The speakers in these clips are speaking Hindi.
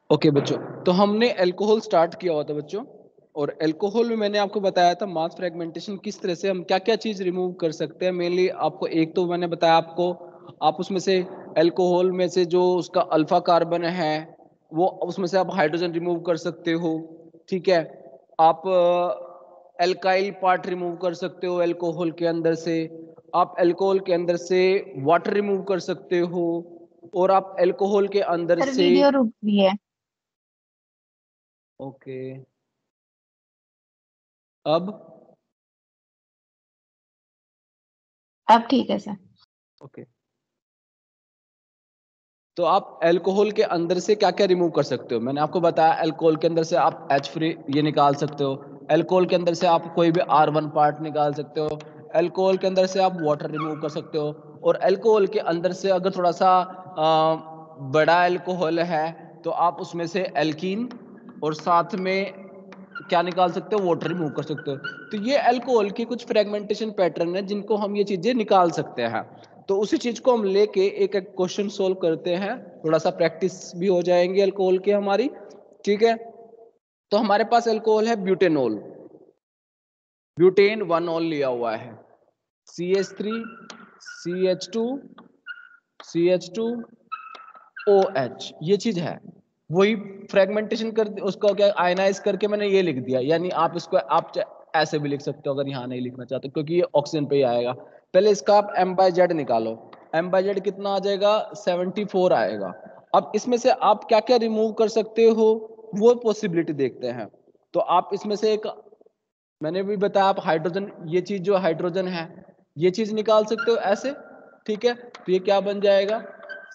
ओके बच्चों, तो हमने अल्कोहल स्टार्ट किया हुआ था बच्चों, और अल्कोहल में मैंने आपको बताया था मास फ्रेगमेंटेशन किस तरह से हम क्या क्या चीज रिमूव कर सकते हैं। मेनली आपको एक तो मैंने बताया आपको, आप उसमें से अल्कोहल में से जो उसका अल्फा कार्बन है वो उसमें से आप हाइड्रोजन रिमूव कर सकते हो, ठीक है। आप एल्काइल पार्ट रिमूव कर सकते हो अल्कोहल के अंदर से, आप अल्कोहल के अंदर से वाटर रिमूव कर सकते हो, और आप अल्कोहल के अंदर सर से वीडियो रुक गई है। ओके अब ठीक है सर। ओके तो आप अल्कोहल के अंदर से क्या क्या रिमूव कर सकते हो, मैंने आपको बताया अल्कोहल के अंदर से आप H फ्री ये निकाल सकते हो, अल्कोहल के अंदर से आप कोई भी R1 पार्ट निकाल सकते हो, अल्कोहल के अंदर से आप वाटर रिमूव कर सकते हो, और अल्कोहल के अंदर से अगर थोड़ा सा बड़ा अल्कोहल है तो आप उसमें से एल्कीन और साथ में क्या निकाल सकते हो, वाटर रिमूव कर सकते हो। तो ये अल्कोहल की कुछ फ्रेगमेंटेशन पैटर्न है जिनको हम ये चीजें निकाल सकते हैं। तो उसी चीज को हम लेके एक एक क्वेश्चन सोल्व करते हैं, थोड़ा सा प्रैक्टिस भी हो जाएंगी अल्कोहल की हमारी, ठीक है। तो हमारे पास अल्कोहल है ब्यूटेनॉल, ब्यूटेन 1 ऑल लिया हुआ है, CH3 CH2 CH2 OH, ये चीज है। वही फ्रेगमेंटेशन कर उसको क्या आयनाइज करके मैंने ये लिख दिया, यानी आप इसको आप ऐसे भी लिख सकते हो अगर यहाँ नहीं लिखना चाहते, क्योंकि ये ऑक्सीजन पे ही आएगा। पहले इसका आप M/Z निकालो, M/Z कितना आ जाएगा, 74 आएगा। अब इसमें से आप क्या क्या रिमूव कर सकते हो वो पॉसिबिलिटी देखते हैं। तो आप इसमें से एक मैंने भी बताया, आप हाइड्रोजन, ये चीज जो हाइड्रोजन है ये चीज निकाल सकते हो ऐसे, ठीक है। तो ये क्या बन जाएगा,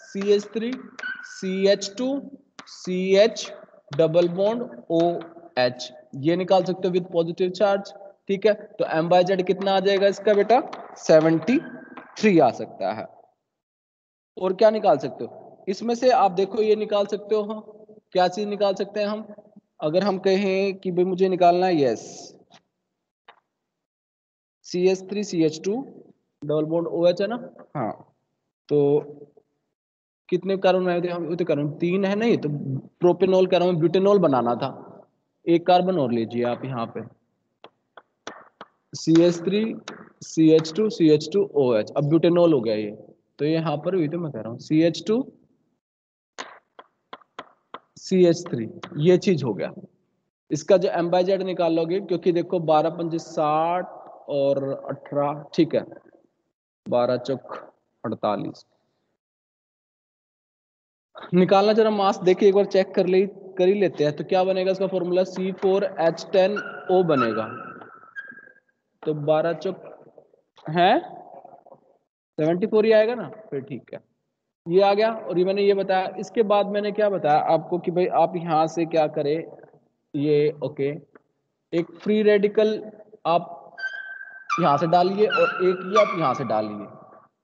CH3 CH2 CH double bond OH, ये निकाल सकते हो विद पॉजिटिव चार्ज, ठीक है। तो M/Z कितना आ जाएगा इसका बेटा, 73 आ सकता है। और क्या निकाल सकते हो इसमें से, आप देखो ये निकाल सकते हो हम, क्या चीज निकाल सकते हैं हम, अगर हम कहें कि भाई मुझे निकालना है, yes, CH3 CH2 double bond OH है ना, हाँ। तो कितने कार्बन बनाए थे हम, तो कार्बन 3 है नहीं, तो प्रोपेनॉल कह रहा हूँ, ब्यूटेनॉल बनाना था, एक कार्बन और लीजिए आप यहाँ पे, CH3 CH2 CH2OH, अब ब्यूटेनॉल हो गया ये। तो ये यहाँ पर हुई, तो मैं कह रहा हूँ CH2 CH3, ये चीज हो गया। इसका जो M/Z निकालोगे, क्योंकि देखो 12 पंजे 60 और 18, ठीक है, 12 चौक 48 निकालना, जरा मास देखिए एक बार चेक कर ही लेते हैं। तो क्या बनेगा इसका फॉर्मूला, C4H10O बनेगा। तो 12 चौक है 74 ही आएगा ना, फिर ठीक है, ये आ गया। और ये मैंने ये बताया, इसके बाद मैंने क्या बताया आपको कि भाई आप यहां से क्या करें, ये ओके, एक फ्री रेडिकल आप यहां से डालिए और एक ही आप यहां से डालिए,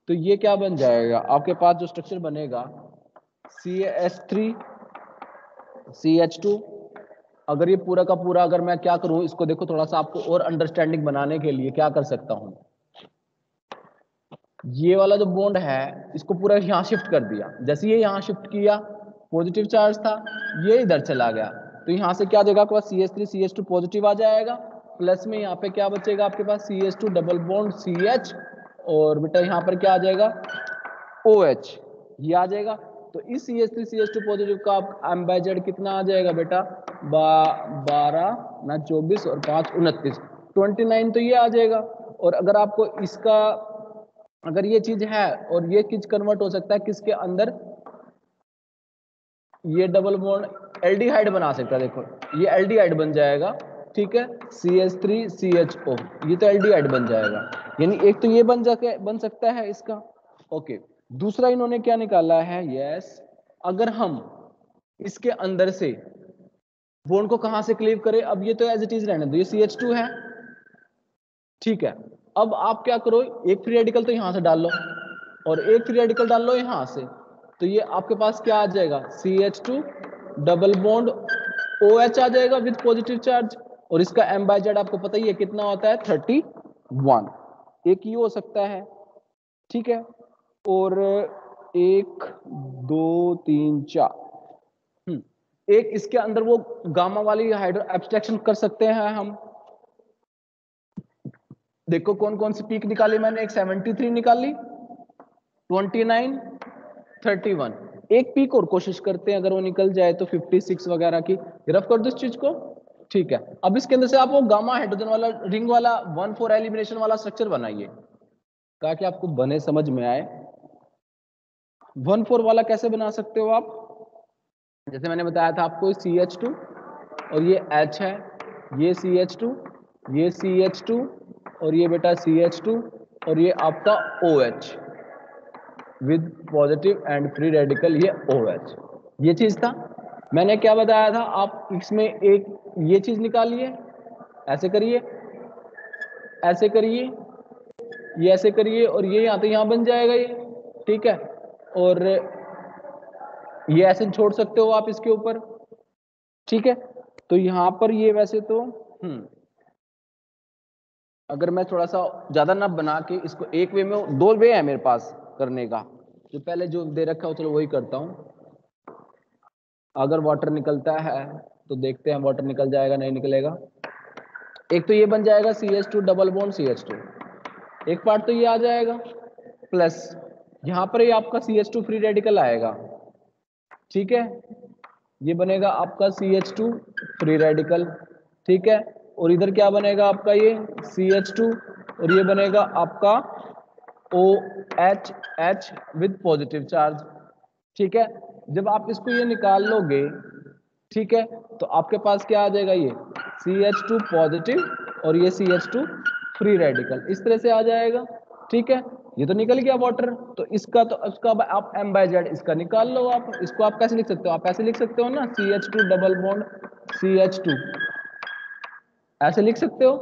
तो ये क्या बन जाएगा आपके पास जो स्ट्रक्चर बनेगा, CH3 CH2। अगर ये पूरा का पूरा, अगर मैं क्या करूं इसको, देखो थोड़ा सा आपको और अंडरस्टैंडिंग बनाने के लिए क्या कर सकता हूं, ये वाला जो बॉन्ड है इसको पूरा यहां शिफ्ट कर दिया, जैसे ये यहां शिफ्ट किया पॉजिटिव चार्ज था, ये इधर चला गया, तो यहां से क्या देगा आपके पास, CH3 CH2 पॉजिटिव आ जाएगा, प्लस में यहाँ पे क्या बचेगा आपके पास, CH2 डबल बॉन्ड CH, और बेटा यहाँ पर क्या आ जाएगा, OH, ये आ जाएगा। तो इस CH3 CH2 पॉजिटिव का आप M/Z कितना आ जाएगा बेटा, 12 ना 24 और 5 29, 29 तो ये आ जाएगा। और अगर आपको इसका, अगर ये चीज है और ये चीज कन्वर्ट हो सकता है किसके अंदर, ये डबल बॉन्ड एल्डिहाइड बना सकता है, देखो ये एल्डिहाइड बन जाएगा, ठीक है, CH3 CHO, ये तो एल्डिहाइड बन जाएगा, यानी एक तो ये बन सकता है इसका, ओके। दूसरा इन्होंने क्या निकाला है, यस, अगर हम इसके अंदर से बॉन्ड को कहां से क्लीव करें, अब ये तो एज इट इज रहने दो, ये CH2 है, ठीक है। अब आप क्या करो, एक फ्री रेडिकल तो यहां से डाल लो और एक फ्री रेडिकल डाल लो यहां से, तो ये आपके पास क्या आ जाएगा, CH2 डबल बॉन्ड OH आ जाएगा विद पॉजिटिव चार्ज, और इसका M/Z आपको पता ही है कितना होता है, 31, एक ही हो सकता है, ठीक है। और 1 2 3 4 एक इसके अंदर वो गामा वाली हाइड्रो एब्स्ट्रैक्शन कर सकते हैं हम। देखो कौन कौन सी पीक निकाली मैंने, एक 73 निकाली, 29, 31। एक पीक और कोशिश करते हैं, अगर वो निकल जाए तो 56 वगैरह की। रफ कर दो इस चीज को, ठीक है। अब इसके अंदर से आप वो गामा हाइड्रोजन वाला रिंग वाला 1,4 एलिमिनेशन वाला स्ट्रक्चर बनाइए, ताकि आपको बने समझ में आए। 1,4 वाला कैसे बना सकते हो आप, जैसे मैंने बताया था आपको, CH2 और ये H है, ये CH2, ये CH2 और ये बेटा CH2 और ये आपका OH with positive and free radical, ये OH। ये चीज था। मैंने क्या बताया था, आप इसमें एक ये चीज निकालिए, ऐसे करिए, ऐसे करिए, ये ऐसे करिए, और ये यहाँ तो यहाँ बन जाएगा ये, ठीक है। और ये ऐसे छोड़ सकते हो आप इसके ऊपर, ठीक है। तो यहाँ पर ये वैसे तो अगर मैं थोड़ा सा ज्यादा ना बना के इसको एक वे में, दो वे है मेरे पास करने का, जो पहले जो दे रखा है चलो वही करता हूं। अगर वाटर निकलता है तो देखते हैं वाटर निकल जाएगा नहीं निकलेगा। एक तो ये बन जाएगा CH2 डबल बॉन्ड CH2, एक पार्ट तो ये आ जाएगा, प्लस यहां पर ये आपका CH2 फ्री रेडिकल आएगा, ठीक है। ये बनेगा आपका CH2 फ्री रेडिकल, ठीक है। और इधर क्या बनेगा आपका, ये CH2 और ये बनेगा आपका OH विद पॉजिटिव चार्ज, ठीक है। जब आप इसको ये निकाल लोगे, ठीक है, तो आपके पास क्या आ जाएगा, ये CH2 पॉजिटिव और ये CH2 फ्री रेडिकल, इस तरह से आ जाएगा, ठीक है। ये तो निकल गया वाटर, तो इसका तो उसका आप M/Z इसका निकाल लो। आप इसको आप कैसे लिख सकते हो, आप ऐसे लिख सकते हो ना, CH2 डबल बॉन्ड CH2, ऐसे लिख सकते हो,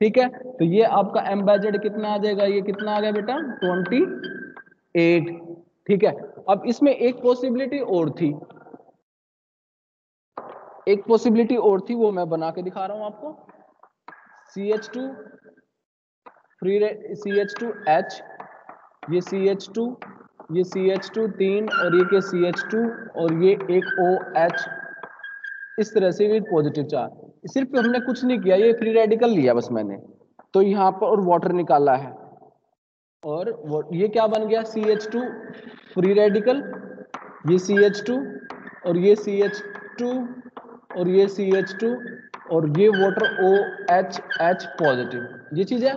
ठीक है। तो ये आपका M/Z कितना आ जाएगा, ये कितना आ गया बेटा 28, ठीक है। अब इसमें एक पॉसिबिलिटी और थी, एक पॉसिबिलिटी और थी, वो मैं बना के दिखा रहा हूं आपको। CH2 फ्री CH2H, ये CH2, ये CH2 3 और ये के CH2 और ये एक OH, इस तरह से भी पॉजिटिव चार्ज। सिर्फ हमने कुछ नहीं किया, ये फ्री रेडिकल लिया बस मैंने, तो यहाँ पर और वाटर निकाला है, और ये क्या बन गया, CH2 फ्री रेडिकल, ये CH2 और ये CH2 और ये CH2 और ये वाटर OH पॉजिटिव, ये चीज है।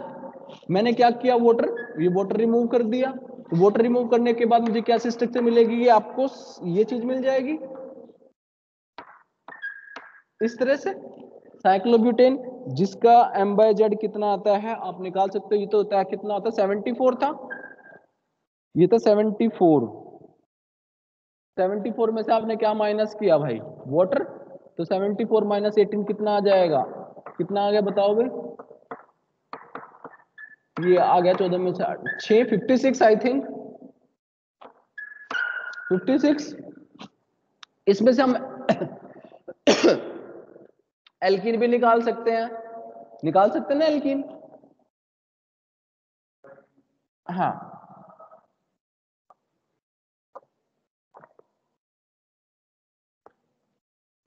मैंने क्या किया, वाटर, ये वाटर रिमूव कर दिया। तो वाटर रिमूव करने के बाद मुझे क्या स्ट्रक्चर मिलेगी, ये आपको ये चीज मिल जाएगी इस तरह से, साइक्लोब्यूटेन, जिसका M/Z कितना आता है आप निकाल सकते हो। ये तो होता है कितना होता है, 74 था, ये तो 74 में से आपने क्या माइनस किया भाई, वाटर, तो 74 माइनस 18 कितना आ जाएगा, कितना आ गया बताओगे, ये आ गया 14 में से 6, 56 आई थिंक, 56। इसमें से हम एल्कीन भी निकाल सकते हैं, निकाल सकते हैं ना एल्कीन, हाँ।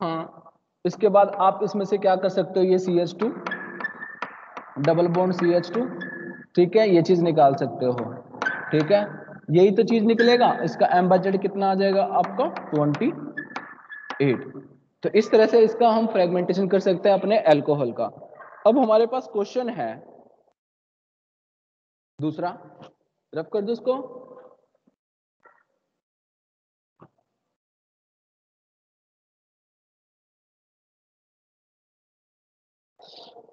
हाँ, इसके बाद आप इसमें से क्या कर सकते हो, ये CH2 डबल बॉन्ड CH2, ठीक है, ये चीज निकाल सकते हो, ठीक है। यही तो चीज निकलेगा, इसका M/Z कितना आ जाएगा आपका 28। तो इस तरह से इसका हम फ्रेगमेंटेशन कर सकते हैं अपने अल्कोहल का। अब हमारे पास क्वेश्चन है दूसरा, रफ कर दो उसको।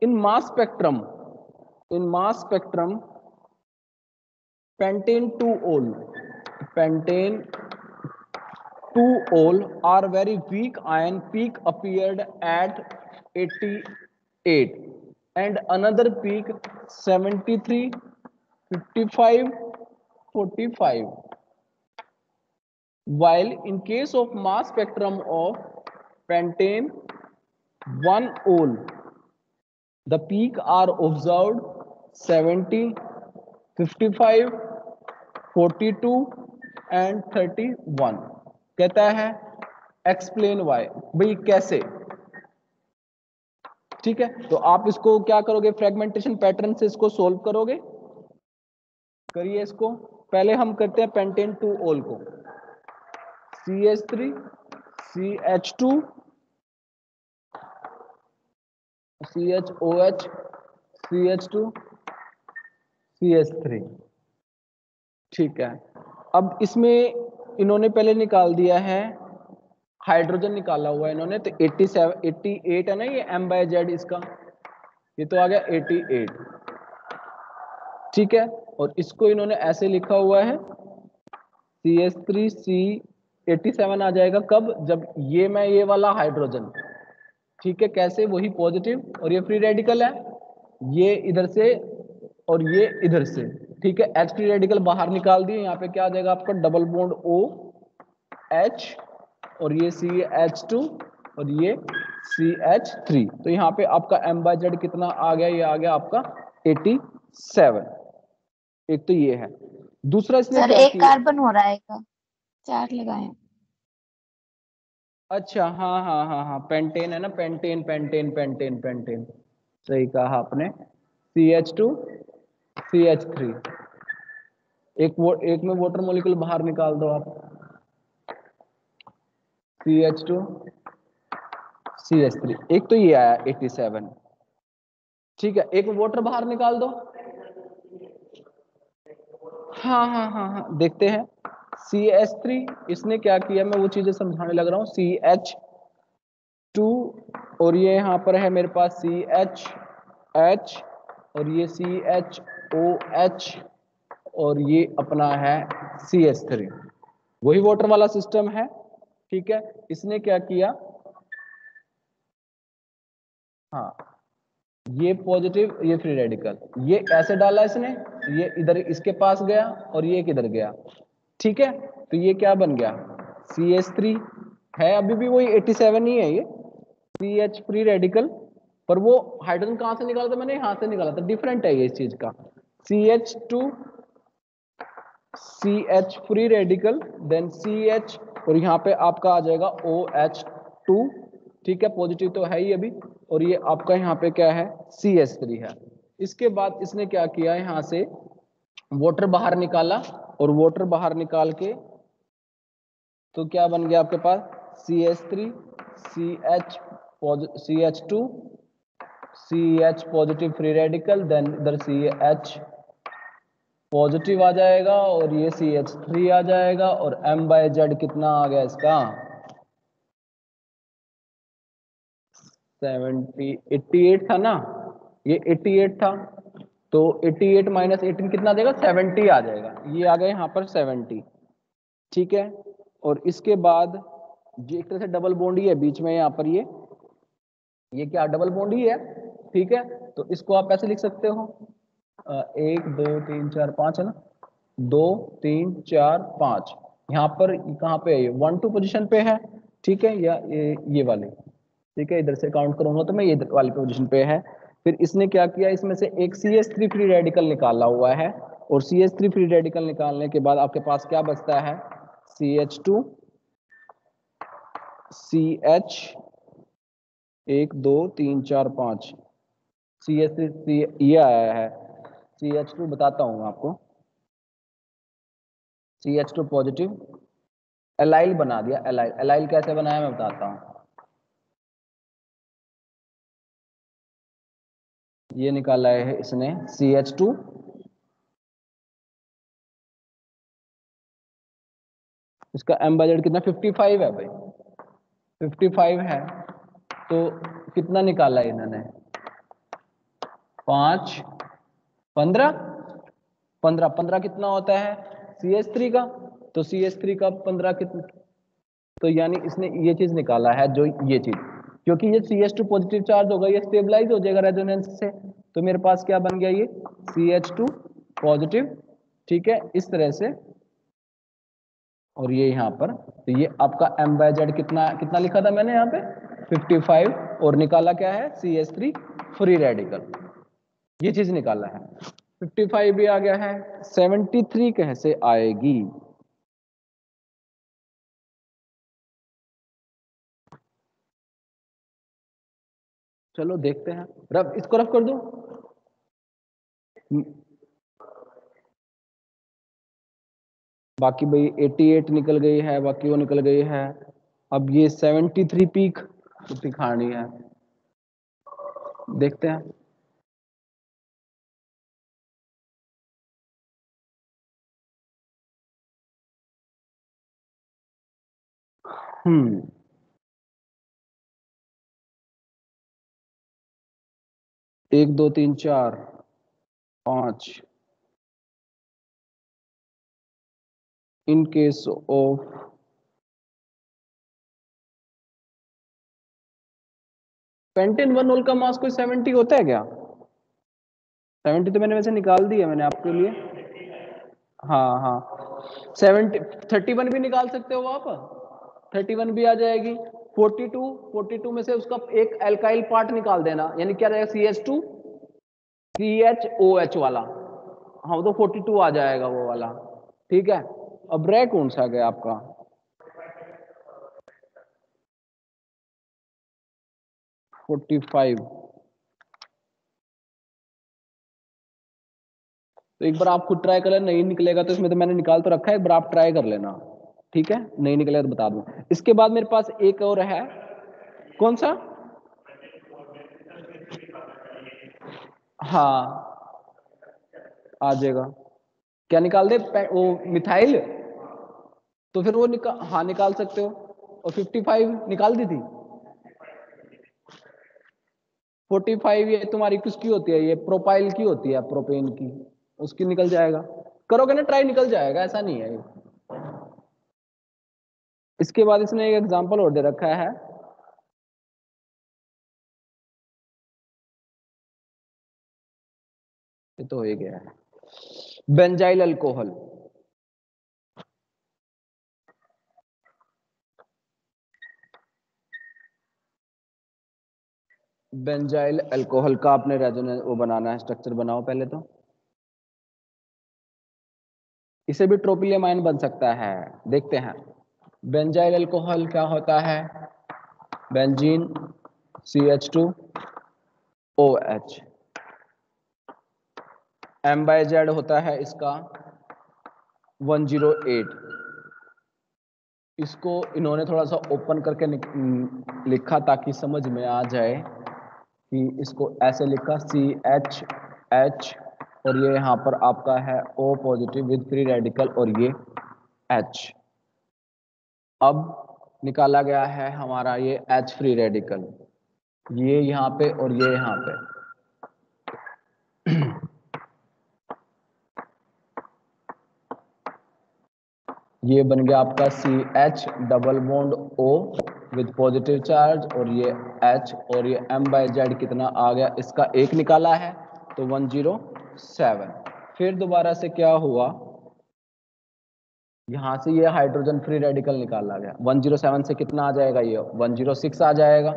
in mass spectrum pentane 2-ol pentane 2-ol are very weak ion, peak appeared at 88 and another peak 73, 55, 45, while in case of mass spectrum of pentane 1-ol the peak are observed 70, 55, 42 and 31। कहता है एक्सप्लेन वाई, भाई कैसे, ठीक है। तो आप इसको क्या करोगे, फ्रेगमेंटेशन पैटर्न से इसको सोल्व करोगे। करिए इसको, पहले हम करते हैं पेंटेन 2 ओल को, CH3 CH2 CHOH CH2 CH3, ठीक है। अब इसमें इन्होंने पहले निकाल दिया है, हाइड्रोजन निकाला हुआ है इन्होंने, तो 87 88 है ना ये M/Z इसका, ये तो आ गया 88, ठीक है। और इसको इन्होंने ऐसे लिखा हुआ है CH3C87 आ जाएगा कब, जब ये वाला हाइड्रोजन, ठीक है, कैसे, वही पॉजिटिव और ये फ्री रेडिकल है, ये इधर से और ये इधर से, ठीक है। H फ्री रेडिकल बाहर निकाल दिए, यहाँ पे क्या आ जाएगा आपका डबल बॉन्ड OH और ये CH2 और ये CH3, तो यहाँ पे आपका M/Z कितना आ गया, ये आ गया आपका 87। एक तो ये है, दूसरा इसने सर क्या एक किया, कार्बन हो रहा है का, 4 लगाए। अच्छा हाँ हाँ हाँ हाँ, पेंटेन है ना, पेंटेन पेंटेन पेंटेन पेंटेन, सही कहा आपने। CH2 CH3, एक में वाटर मॉलिक्यूल बाहर निकाल दो आप, CH2 CH3, एक तो ये आया 87, ठीक है। एक वाटर बाहर निकाल दो, हाँ हाँ हाँ हाँ, देखते हैं। CH3 इसने क्या किया, मैं वो चीजें समझाने लग रहा हूँ। CH2 और ये यहाँ पर है मेरे पास CHH और ये CHOH और ये अपना है CH3, वही वाटर वाला सिस्टम है, ठीक है। इसने क्या किया, हाँ, ये पॉजिटिव ये फ्री रेडिकल, ये ऐसे डाला इसने, ये इधर इसके पास गया और ये किधर गया, ठीक है। तो ये क्या बन गया, CH3 है, अभी भी वही 87 ही है ये, CH फ्री रेडिकल, पर वो हाइड्रोजन कहां से निकाला था मैंने, यहां से निकाला था, डिफरेंट है ये इस चीज का। CH2 CH free radical then CH और यहाँ पे आपका आ जाएगा OH2, ठीक है, पॉजिटिव तो है ही अभी, और ये आपका यहाँ पे क्या है CH3 है। इसके बाद इसने क्या किया, यहाँ से वाटर बाहर निकाला और वाटर बाहर निकाल के तो क्या बन गया आपके पास CH3 CH2 CH positive free radical, then इधर CH पॉजिटिव आ जाएगा और ये CH3 आ जाएगा, और M/Z कितना आ गया इसका 88 था ना, ये 88 था, तो 88 माइनस 18 कितना देगा, 70 आ जाएगा, ये आ गया यहाँ पर 70, ठीक है। और इसके बाद ये एक तरह से डबल बॉन्ड ही है बीच में, यहाँ पर ये क्या डबल बॉन्ड ही है, ठीक है। तो इसको आप ऐसे लिख सकते हो 1 2 3 4 5 है ना, 2 3 4 5, यहाँ पर कहाँ पे है ये 1 2 पोजीशन पे है, ठीक है, या ये वाले, ठीक है, इधर से काउंट करूंगा तो मैं ये वाली पोजीशन पे है। फिर इसने क्या किया, इसमें से एक CH3 फ्री रेडिकल निकाला हुआ है, और CH3 फ्री रेडिकल निकालने के बाद आपके पास क्या बचता है, CH2 CH 1 2 3 4 5, CH3 ये आया है, CH2 बताता हूँ आपको, CH2 पॉजिटिव एलाइल बना दिया, एलाइल, एलाइल कैसे बनाया मैं बताता हूँ। ये निकाला है इसने CH2 इसका M/Z कितना 55 है भाई, 55 है, तो कितना निकाला है इन्होंने 5 15 15 15 कितना होता है CH3 का, तो CH3 का 15 कितना, तो यानी इसने ये चीज निकाला है, जो ये चीज, क्योंकि ये CH2 पॉजिटिव चार्ज होगा, ये स्टेबलाइज हो जाएगा रेजोनेंस से, तो मेरे पास क्या बन गया ये CH2 पॉजिटिव, ठीक है, इस तरह से, और ये यहाँ पर, तो ये आपका M/Z कितना कितना लिखा था मैंने यहाँ पे 55, और निकाला क्या है CH3 फ्री रेडिकल, ये चीज निकाला है, 55 भी आ गया है, 73 कैसे आएगी, चलो देखते हैं, रफ इसको रफ कर दो। बाकी भाई 88 निकल गई है, बाकी वो निकल गई है। अब ये 73 पीक दिखानी है, देखते हैं। हम्म 1 2 3 4 5 इन केस ऑफ पेंटेन 1 का मास कोई 70 होता है क्या? 70 तो मैंने वैसे निकाल दिया मैंने आपके लिए। हाँ हाँ 70 31 भी निकाल सकते हो आप, 31 भी आ जाएगी। 42 में से उसका एक एल्काइल पार्ट निकाल देना, यानी क्या रहेगा CH2 CHOH वाला। हाँ तो 42 आ जाएगा वो वाला, ठीक है। अब रह कौन सा गया आपका? 45। तो एक बार आप खुद ट्राई कर लेना, नहीं निकलेगा तो इसमें तो मैंने निकाल तो रखा है, एक बार आप ट्राई कर लेना, ठीक है। नहीं निकलेगा तो बता दूं। इसके बाद मेरे पास एक और है, कौन सा? हाँ आ जाएगा। क्या निकाल दे? वो मिथाइल। तो फिर वो हाँ निकाल सकते हो। और 55 निकाल दी थी। 45 ये तुम्हारी किसकी होती है? ये प्रोपाइल की होती है, प्रोपेन की, उसकी निकल जाएगा। करोगे ना ट्राई, निकल जाएगा, ऐसा नहीं है। इसके बाद इसने एक एग्जांपल और दे रखा है, ये तो हो ही गया है, बेंजाइल अल्कोहल। बेंजाइल अल्कोहल का आपने रेजोनेंस वो बनाना है, स्ट्रक्चर बनाओ पहले तो। इसे भी ट्रोपिलियम आयन बन सकता है, देखते हैं। बेंजाइल अल्कोहल क्या होता है? बेंजीन CH2OH, M/Z होता है इसका 108। इसको इन्होंने थोड़ा सा ओपन करके लिखा ताकि समझ में आ जाए कि इसको ऐसे लिखा CH और ये यहाँ पर आपका है O positive with free radical और ये H। अब निकाला गया है हमारा ये H फ्री रेडिकल, ये यहाँ पे और ये यहाँ पे। ये बन गया आपका CH double bond O with positive charge और ये H और ये M/Z कितना आ गया? इसका एक निकाला है तो 107। फिर दोबारा से क्या हुआ, यहां से ये हाइड्रोजन फ्री रेडिकल निकाला गया। 107 से कितना आ जाएगा? ये 106 आ जाएगा।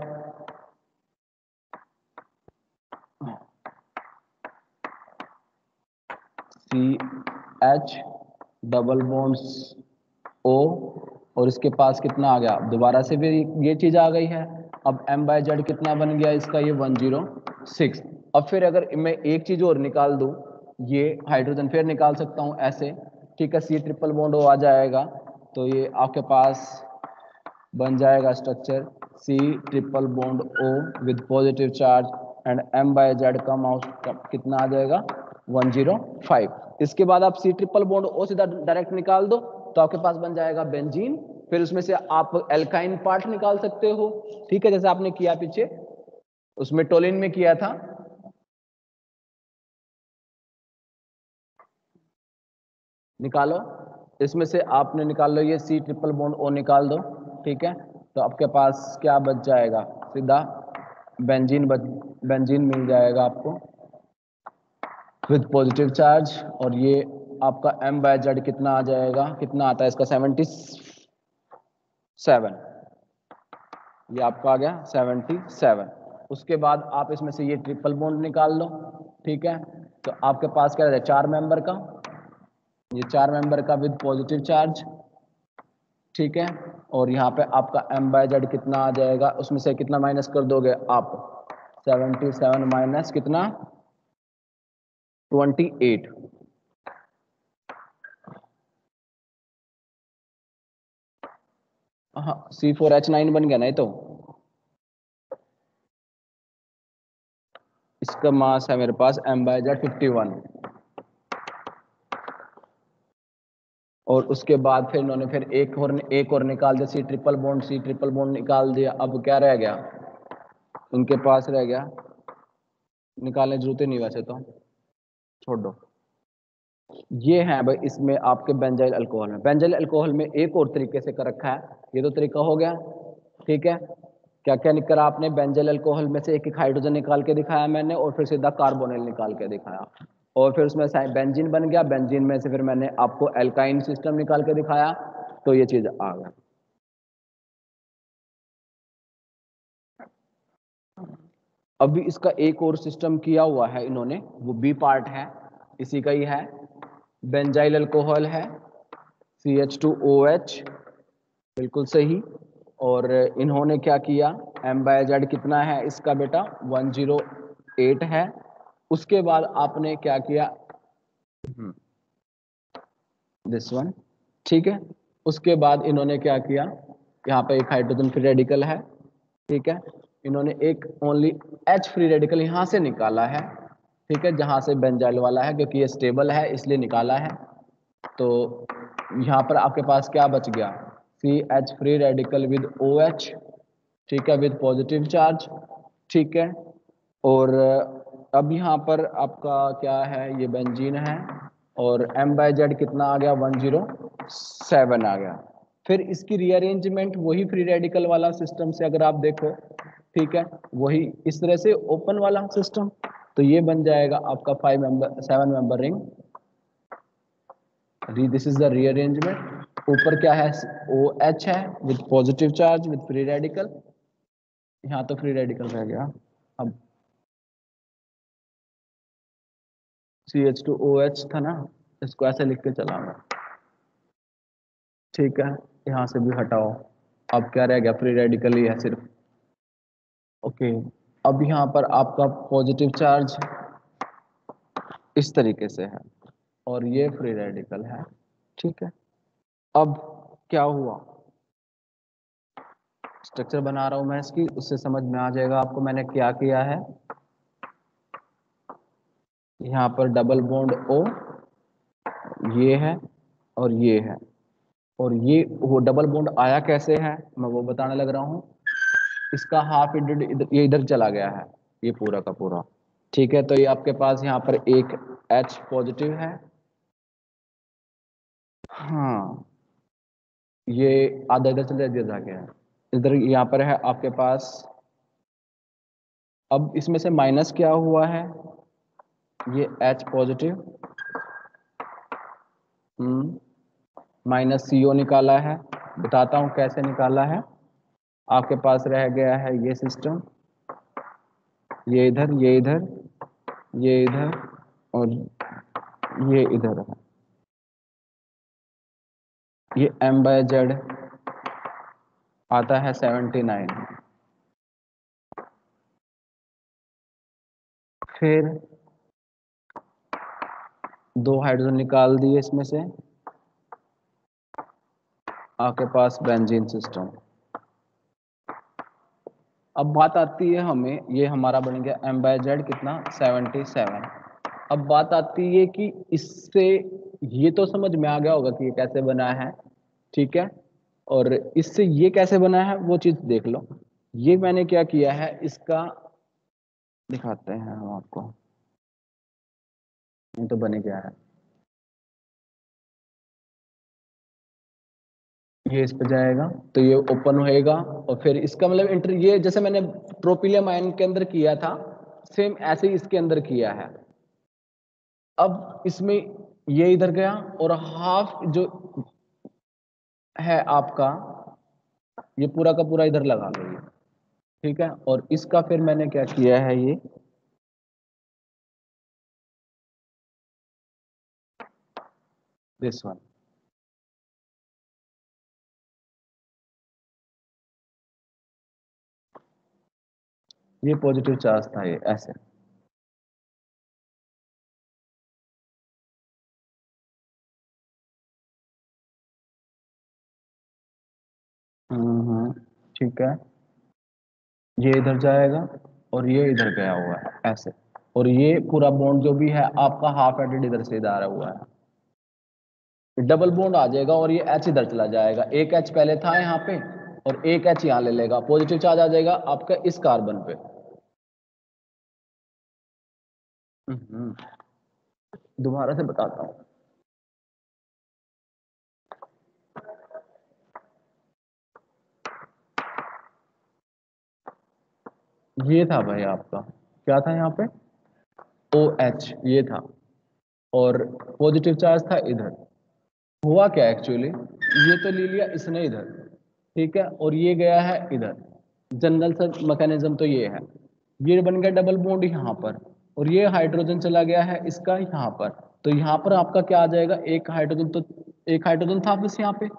CH डबल बॉन्ड्स O और इसके पास कितना आ गया? दोबारा से फिर ये चीज आ गई है। अब M/Z कितना बन गया इसका? ये 106। अब फिर अगर मैं एक चीज और निकाल दूं, ये हाइड्रोजन फिर निकाल सकता हूं ऐसे, ठीक है। C ट्रिपल बॉन्ड O आ जाएगा, तो ये आपके पास बन जाएगा structure C triple bond O with positive charge and M/Z come out कितना आ जाएगा? 105। इसके बाद आप C ट्रिपल बॉन्ड O सीधा डायरेक्ट निकाल दो तो आपके पास बन जाएगा बेंजीन। फिर उसमें से आप एल्काइन पार्ट निकाल सकते हो, ठीक है, जैसे आपने किया पीछे उसमें टोलिन में किया था। निकालो, इसमें से आपने निकाल लो ये C ट्रिपल बॉन्ड O निकाल दो, ठीक है। तो आपके पास क्या बच जाएगा? सीधा बेंजीन मिल जाएगा आपको विद पॉजिटिव चार्ज। और ये आपका M/Z कितना आ जाएगा? कितना आता है इसका? 77। ये आपका आ गया 77। उसके बाद आप इसमें से ये ट्रिपल बॉन्ड निकाल लो, ठीक है। तो आपके पास क्या रहता है? 4 मेंबर का, ये 4 मेंबर का विद पॉजिटिव चार्ज, ठीक है। और यहाँ पे आपका M/Z कितना आ जाएगा? उसमें से कितना माइनस कर दोगे आप? 77 माइनस कितना 28। हाँ C4H9 बन गया ना ये तो। इसका मास है मेरे पास M/Z 51। और उसके बाद फिर इन्होंने फिर एक और निकाल दिया, C ट्रिपल बॉन्ड निकाल दिया। अब क्या रह गया उनके पास, रह गया, निकालने की जरूरत ही नहीं वैसे तो, छोड़ दो। ये है भाई इसमें आपके बेंजाइल अल्कोहल में। बेंजाइल अल्कोहल में एक और तरीके से कर रखा है, ये तो तरीका हो गया, ठीक है। क्या क्या निकल आपने, बेंजाइल अल्कोहल में से एक एक हाइड्रोजन निकाल के दिखाया मैंने, और फिर सीधा कार्बोनिल निकाल के दिखाया, और फिर उसमें बेंजीन बन गया। बेंजीन में से फिर मैंने आपको एल्काइन सिस्टम निकाल के दिखाया, तो ये चीज आ गया। अभी इसका एक और सिस्टम किया हुआ है इन्होंने, वो बी पार्ट है, इसी का ही है। बेंजाइल अल्कोहल है CH2OH, बिल्कुल सही। और इन्होंने क्या किया, M/Z कितना है इसका बेटा 108 है। उसके बाद आपने क्या किया, दिस वन, ठीक है। उसके बाद इन्होंने क्या किया, यहाँ पे एक हाइड्रोजन फ्री रेडिकल है, ठीक है। इन्होंने एक ओनली H फ्री रेडिकल यहाँ से निकाला है, ठीक है, जहाँ से बेंजाइल वाला है, क्योंकि ये स्टेबल है इसलिए निकाला है। तो यहाँ पर आपके पास क्या बच गया, CH free radical with OH, ठीक है, विद पॉजिटिव चार्ज, ठीक है। और अब यहाँ पर आपका क्या है, ये बेंजीन है, और M/Z कितना आ गया 107 आ गया। फिर इसकी रीअरेंजमेंट वही फ्री रेडिकल वाला सिस्टम से अगर आप देखो, ठीक है, वही इस तरह से ओपन वाला सिस्टम, तो ये बन जाएगा आपका 7 member ring. This is the rearrangement. ऊपर क्या है, OH है with positive charge with free radical, यहाँ तो फ्री रेडिकल रह गया। अब CH2OH था ना, इसको ऐसे लिख के चलाऊंगा, ठीक है। यहाँ से भी हटाओ, अब क्या रह गया, फ्री रेडिकल ही है सिर्फ, ओके। अब यहाँ पर आपका पॉजिटिव चार्ज इस तरीके से है, और ये फ्री रेडिकल है, ठीक है। अब क्या हुआ, स्ट्रक्चर बना रहा हूं मैं इसकी, उससे समझ में आ जाएगा आपको मैंने क्या किया है। यहाँ पर डबल बॉन्ड O, ये है और ये है, और ये वो डबल बॉन्ड आया कैसे है मैं वो बताने लग रहा हूँ। इसका हाफ इधर, ये इधर चला गया है, ये पूरा का पूरा, ठीक है। तो ये आपके पास यहाँ पर एक H पॉजिटिव है, हाँ, ये आधा इधर चला गया है, इधर यहाँ पर है आपके पास। अब इसमें से माइनस क्या हुआ है, ये H पॉजिटिव माइनस CO निकाला है, बताता हूँ कैसे निकाला है। आपके पास रह गया है ये सिस्टम, ये इधर, ये इधर, ये इधर, और ये इधर है। ये M/Z आता है 79। फिर दो हाइड्रोजन निकाल दिए इसमें से, आपके पास बेंजीन सिस्टम। अब बात आती है हमें, ये हमारा बन गया M/Z कितना 77। अब बात आती है कि इससे, ये तो समझ में आ गया होगा कि ये कैसे बना है, ठीक है। और इससे ये कैसे बना है वो चीज देख लो। ये मैंने क्या किया है, इसका दिखाते हैं हम आपको, ये तो बने गया है, ये इस पे जाएगा तो ये ओपन होएगा, और फिर इसका मतलब इंटर, ये जैसे मैंने ट्रोपिलियम आयन के अंदर किया था, सेम ऐसे ही इसके अंदर किया है। अब इसमें ये इधर गया, और हाफ जो है आपका, ये पूरा का पूरा इधर लगा लो ये, ठीक है। और इसका फिर मैंने क्या किया है, ये दिस वन, ये पॉजिटिव चार्ज था, ये ऐसे। ठीक है, ये इधर जाएगा और ये इधर गया हुआ है ऐसे, और ये पूरा बॉन्ड जो भी है आपका हाफ एडेड इधर से इधर हुआ है, डबल बॉन्ड आ जाएगा और ये एच इधर चला जाएगा, एक एच पहले था यहाँ पे और एक एच यहाँ ले लेगा, पॉजिटिव चार्ज आ जाएगा आपका इस कार्बन पे। दोबारा से बताता हूँ। ये था भाई आपका, क्या था यहाँ पे, ओ एच ये था, और पॉजिटिव चार्ज था इधर। हुआ क्या एक्चुअली, ये तो ले लिया इसने इधर, ठीक है, और ये गया है इधर, जनरल सा मैकेनिज्म तो ये है, ये बन गया डबल बॉन्ड यहाँ पर, और ये हाइड्रोजन चला गया है इसका यहाँ पर, तो यहाँ पर आपका क्या आ जाएगा, एक हाइड्रोजन, तो एक हाइड्रोजन था बस यहाँ पे,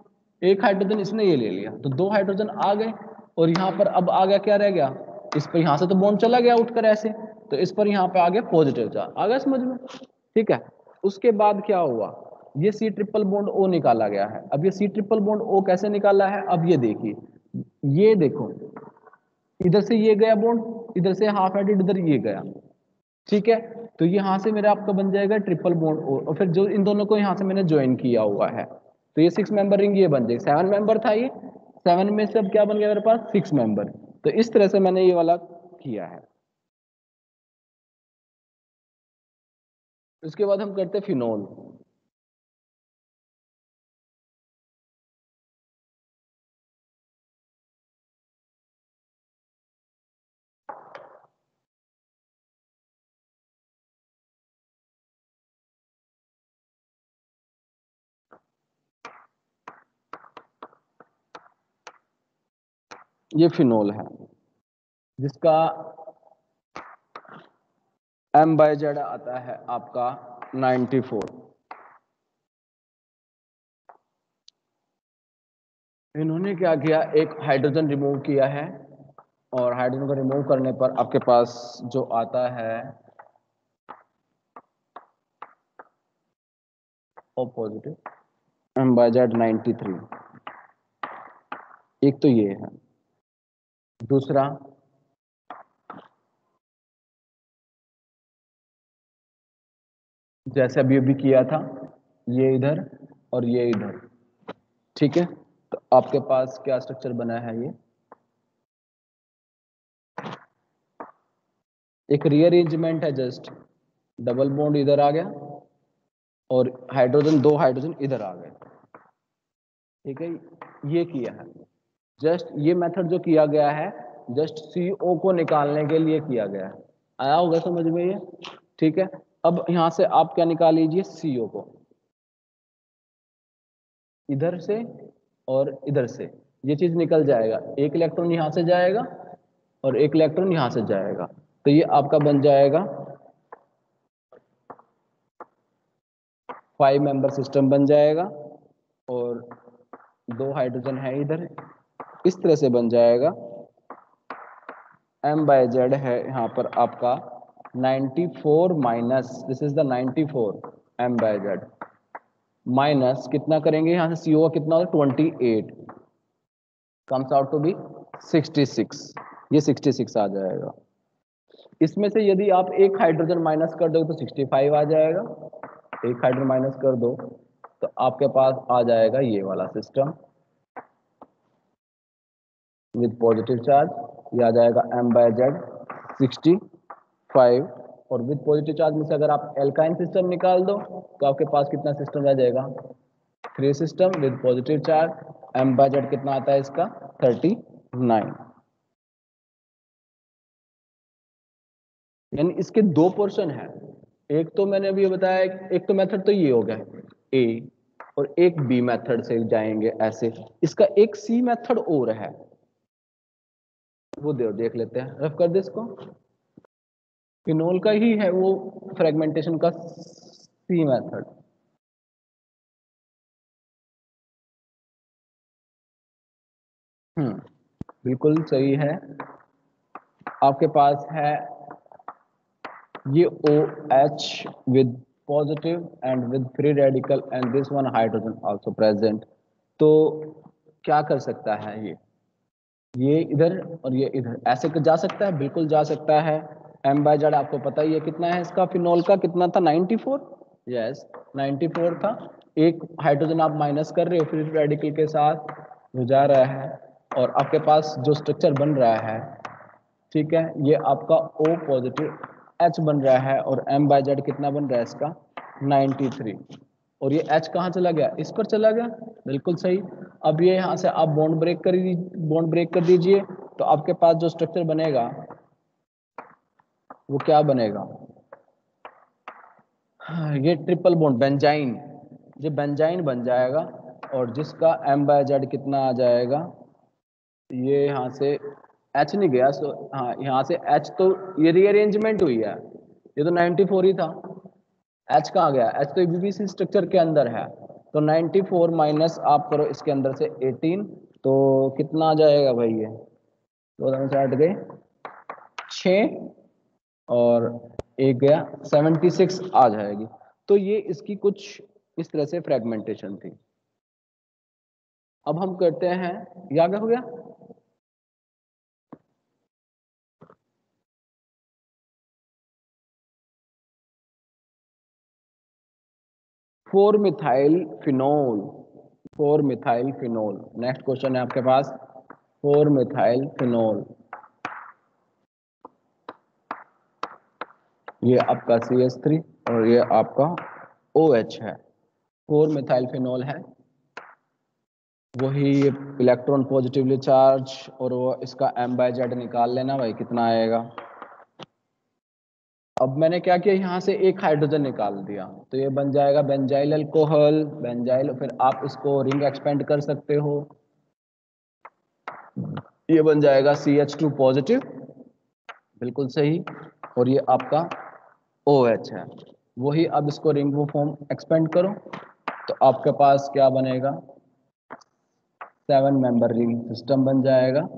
एक हाइड्रोजन इसने ये ले लिया, तो दो हाइड्रोजन आ गए, और यहाँ पर अब आ गया, क्या रह गया, इस पर यहाँ से तो बॉन्ड चला गया उठकर ऐसे, तो इस पर यहाँ पे आ गया पॉजिटिव चार्ज, आ गया समझ में, ठीक है। उसके बाद क्या हुआ, ये सी ट्रिपल बॉन्ड ओ निकाला गया है, अब ये सी ट्रिपल बॉन्ड ओ कैसे निकाला है, अब ये देखिए, ये देखो, इधर से ये गया बॉन्ड, इधर से हाफ एडेड इधर ये गया, ठीक है, तो यहाँ से मेरा आपका बन जाएगा ट्रिपल बॉन्ड ओ, और फिर जो इन दोनों को यहाँ से मैंने ज्वाइन किया हुआ है, तो ये 6 मेंबर रिंग ये बन जाएगी, 7 मेंबर था ये, 7 में से अब क्या बन गया मेरे पास 6 मेंबर, तो इस तरह से मैंने ये वाला किया है। उसके बाद हम करते फिनोल। ये फिनोल है जिसका एम बाय जेड आता है आपका 94। इन्होंने क्या किया, एक हाइड्रोजन रिमूव किया है, और हाइड्रोजन को रिमूव करने पर आपके पास जो आता है O positive M by Z 93, एक तो ये है, दूसरा जैसे अभी अभी किया था, ये इधर और ये इधर, ठीक है, तो आपके पास क्या स्ट्रक्चर बना है, ये एक रीअरेंजमेंट है, जस्ट डबल बॉन्ड इधर आ गया और हाइड्रोजन, दो हाइड्रोजन इधर आ गए, ठीक है, ये किया है, जस्ट ये मेथड जो किया गया है जस्ट CO को निकालने के लिए किया गया है, आया होगा समझ में ये, ठीक है। अब यहां से आप क्या निकाल लीजिए, CO को, इधर से और इधर से ये चीज निकल जाएगा, एक इलेक्ट्रॉन यहां से जाएगा और एक इलेक्ट्रॉन यहां से जाएगा, तो ये आपका बन जाएगा 5 मेंबर सिस्टम बन जाएगा, और दो हाइड्रोजन है इधर, इस तरह से बन जाएगा, एम बाय जेड है यहाँ पर आपका 94 minus, this is the 94 M by Z, minus कितना करेंगे यहाँ से, CO का कितना होगा 28, कम्स आउट टू बी 66, ये 66 आ जाएगा। इसमें से यदि आप एक हाइड्रोजन माइनस कर दो तो 65 आ जाएगा, एक हाइड्रोजन माइनस कर दो तो आपके पास आ जाएगा ये वाला सिस्टम विद पॉजिटिव चार्ज, ये आ जाएगा एम बाय जेड 65, और विद पॉजिटिव चार्ज में से अगर आप एल्काइन सिस्टम निकाल दो तो आपके पास कितना सिस्टम रह जाएगा, 3 system with positive charge, M by Z कितना आता है इसका 39, यानी इसके दो पोर्शन है, एक तो मैंने अभी बताया, एक तो मेथड तो ये हो गया ए, और एक बी मेथड से जाएंगे ऐसे, इसका एक सी मेथड और है, वो देख लेते हैं, रफ कर दे इसको, फिनोल का ही है वो फ्रेगमेंटेशन का सी मेथड, बिल्कुल सही है, आपके पास है ये OH with positive and with free radical and this one hydrogen also present। तो क्या कर सकता है ये इधर और ये इधर ऐसे जा सकता है, बिल्कुल जा सकता है। m बाय जेड आपको पता ही है कितना है इसका, फिनोल का कितना था 94। यस 94 था। एक हाइड्रोजन आप माइनस कर रहे हो फ्री रेडिकल के साथ, वो जा रहा है और आपके पास जो स्ट्रक्चर बन रहा है, ठीक है, ये आपका O पॉजिटिव H बन रहा है और m बाय जेड कितना बन रहा है इसका 93। और ये H कहाँ चला गया, इस पर चला गया, बिल्कुल सही। अब ये यहाँ से आप बॉन्ड ब्रेक कर दीजिए, तो आपके पास जो स्ट्रक्चर बनेगा वो क्या बनेगा, ये ट्रिपल बॉन्ड बेंजाइन, ये बेंजाइन बन जाएगा और जिसका m बाय जेड कितना आ जाएगा, ये यहाँ से H नहीं गया, सो हाँ यहाँ से H तो ये रीअरेंजमेंट हुई है, ये तो 94 ही था। H कहाँ गया, H तो BBC स्ट्रक्चर के अंदर है, तो 94 माइनस आप करो इसके अंदर से 18, तो कितना आ जाएगा भाई, ये 2 गए 6 और एक गया 76 आ जाएगी। तो ये इसकी कुछ इस तरह से फ्रेगमेंटेशन थी। अब हम करते हैं, ये आगे हो गया। Four methyl phenol, four methyl phenol, next question है आपके पास, फोर मिथाइल फिनोल। ये आपका CH3 और ये आपका OH है, फोर मिथाइल फिनोल है, वही इलेक्ट्रॉन पॉजिटिवली चार्ज, और वो इसका m बाय जेड निकाल लेना भाई कितना आएगा। अब मैंने क्या किया, यहाँ से एक हाइड्रोजन निकाल दिया, तो ये बन जाएगा बेंजाइल अल्कोहल, बेंजाइल, फिर आप इसको रिंग एक्सपेंड कर सकते हो, ये बन जाएगा CH2 पॉजिटिव, बिल्कुल सही, और ये आपका OH है, वही अब इसको रिंग फॉर्म एक्सपेंड करो, तो आपके पास क्या बनेगा, 7 मेंबर रिंग सिस्टम बन जाएगा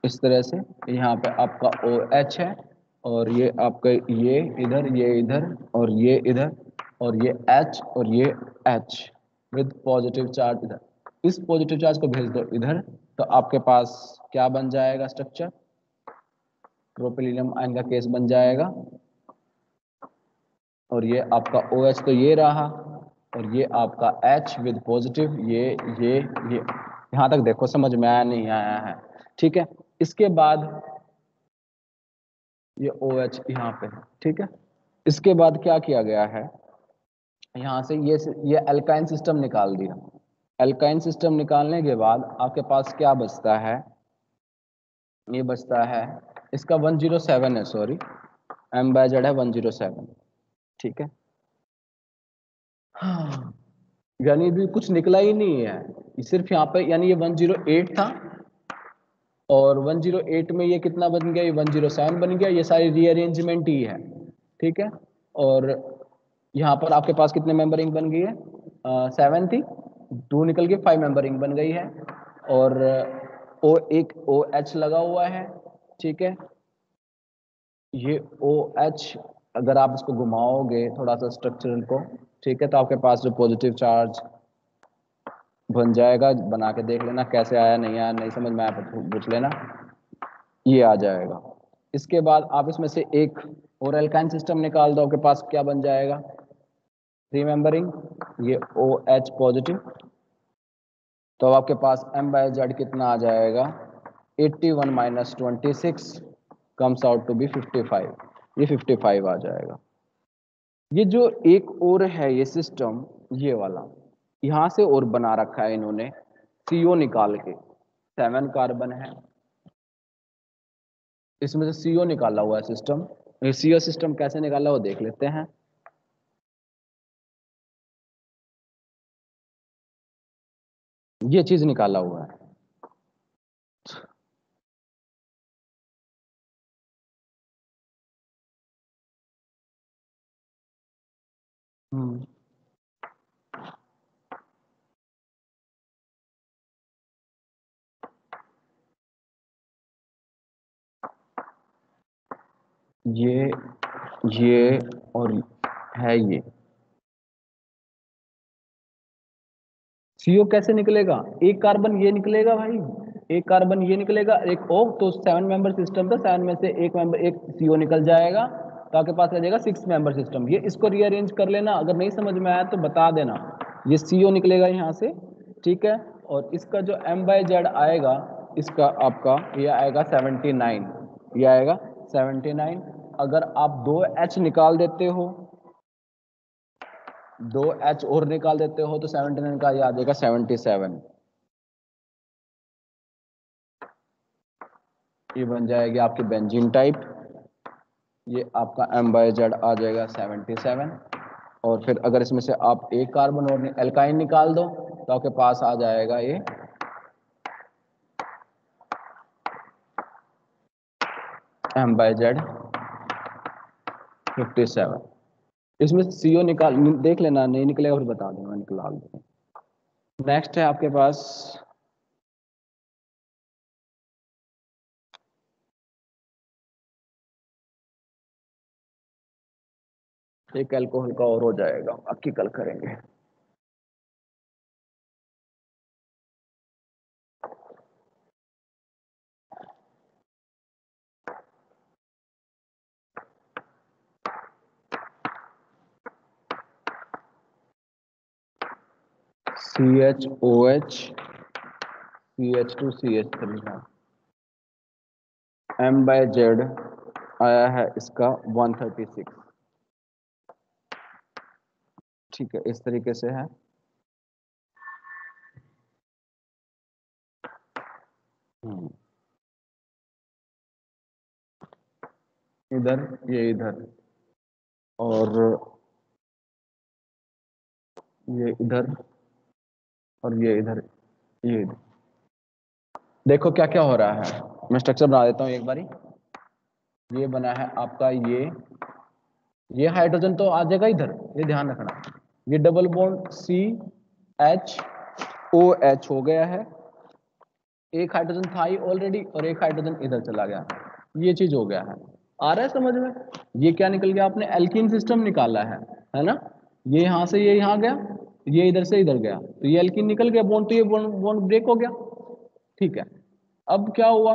इस तरह से। यहाँ पे आपका OH है और ये आपका ये इधर और ये इधर और ये H और ये H विद पॉजिटिव चार्ज इधर, इस पॉजिटिव चार्ज को भेज दो इधर, तो आपके पास क्या बन जाएगा स्ट्रक्चर, प्रोपिलीनियम आयन का केस बन जाएगा। और ये आपका OH तो ये रहा, और ये आपका H विद पॉजिटिव, ये यहाँ तक देखो समझ में आया नहीं आया है, ठीक है। इसके बाद ये OH यहाँ पे है, ठीक है। इसके बाद क्या किया गया है, यहाँ से ये अल्काइन सिस्टम निकाल दिया। अल्काइन सिस्टम निकालने के बाद आपके पास क्या बचता है, ये बचता है इसका 107 है, सॉरी m बाय जेड है 107, ठीक है। हाँ, यानी भी कुछ निकला ही नहीं है, सिर्फ यहाँ पे, यानी ये 108 था और 108 में ये कितना बन गया, ये 107 बन गया, ये सारी रीअरेंजमेंट ही है, ठीक है। और यहाँ पर आपके पास कितने मेंबरिंग बन गई है, 7 थी, 2 निकल के 5 मेंबरिंग बन गई है, और एक OH लगा हुआ है, ठीक है। ये OH अगर आप इसको घुमाओगे थोड़ा सा स्ट्रक्चरल को, ठीक है, तो आपके पास जो पॉजिटिव चार्ज बन जाएगा, बना के देख लेना कैसे आया, नहीं आया, नहीं समझ में आया तो पूछ लेना, ये आ जाएगा। इसके बाद आप इसमें से एक और एल्काइन सिस्टम निकाल दो, आपके पास क्या बन जाएगा, रिमेंबरिंग ये OH पॉजिटिव, तो अब आपके पास m बाय जेड कितना आ जाएगा, 81 minus 26 comes out to be 55, ये 55 आ जाएगा। ये जो एक और है ये सिस्टम, ये वाला यहाँ से और बना रखा है इन्होंने, CO निकाल के, 7 कार्बन है, इसमें से CO निकाला हुआ है सिस्टम। ये CO सिस्टम कैसे निकाला वो देख लेते हैं। ये चीज निकाला हुआ है, हम्म, ये और है ये। CO कैसे निकलेगा? एक कार्बन ये निकलेगा भाई, एक कार्बन ये निकलेगा, एक O, तो 7 मेंबर सिस्टम था, 7 में से एक CO निकल जाएगा, तो आपके पास रह जाएगा 6 मेंबर सिस्टम। ये इसको रीअरेंज कर लेना, अगर नहीं समझ में आया तो बता देना। ये CO निकलेगा यहाँ से, ठीक है, और इसका जो M/Z आएगा, इसका आपका ये आएगा 79, ये आएगा 79। अगर आप 2H निकाल देते हो, 2H और निकाल देते हो, तो 79 का ये आ जाएगा 77। ये बन जाएगी आपकी बेंजीन टाइप। ये आपका M/Z आ जाएगा 77। और फिर अगर इसमें से आप एक कार्बन और एल्काइन निकाल दो, तो आपके पास आ जाएगा ये M/Z 57। इसमें CO निकाल देख लेना, नहीं निकलेगा फिर बता देना, निकाल देंगे। नेक्स्ट है आपके पास एक अल्कोहल का और हो जाएगा, बाकी कल करेंगे। CHOH CH2 CH3 है। M/Z आया है इसका 136। ठीक है, इस तरीके से है। इधर ये इधर, और ये इधर, और ये इधर, ये इधर। देखो क्या क्या हो रहा है, मैं स्ट्रक्चर बना देता हूँ एक बारी। ये बना है आपका ये हाइड्रोजन तो आ जाएगा इधर, ये ध्यान रखना। ये डबल बॉन्ड CHOH हो गया है, एक हाइड्रोजन था ही ऑलरेडी, और एक हाइड्रोजन इधर चला गया, ये चीज हो गया है। आ रहा है समझ में? ये क्या निकल गया, आपने एल्कीन सिस्टम निकाला है ना? ये यहां से ये यहां गया, ये इधर से इधर गया, तो ये एल्कीन निकल गया बॉन्ड, तो ये बॉन्ड ब्रेक हो गया। ठीक है, अब क्या हुआ,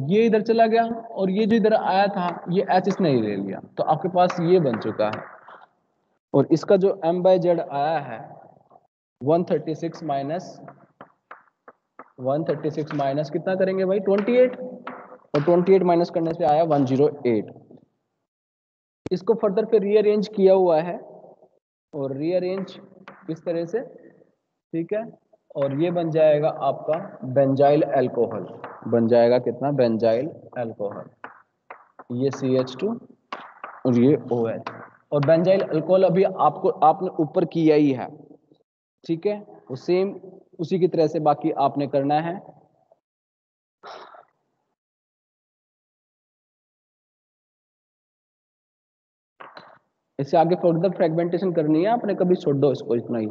ये इधर चला गया, और ये जो इधर आया था ये H इसने ही ले लिया, तो आपके पास ये बन चुका है। और इसका जो M/Z आया है 136 माइनस 136 माइनस कितना करेंगे भाई, 28, और 28 माइनस करने से आया 108। इसको फर्दर पे रीअरेंज किया हुआ है, और रीअरेंज किस तरह से, ठीक है, और ये बन जाएगा आपका बेंजाइल अल्कोहल, बन जाएगा कितना, बेंजाइल अल्कोहल। ये CH2 और ये OH, और बेंजाइल अल्कोहल अभी आपने ऊपर किया ही है, ठीक है, वो सेम उसी की तरह से बाकी आपने करना है। इससे आगे फर्दर फ्रेगमेंटेशन करनी है आपने, कभी छोड़ दो इसको इतना ही।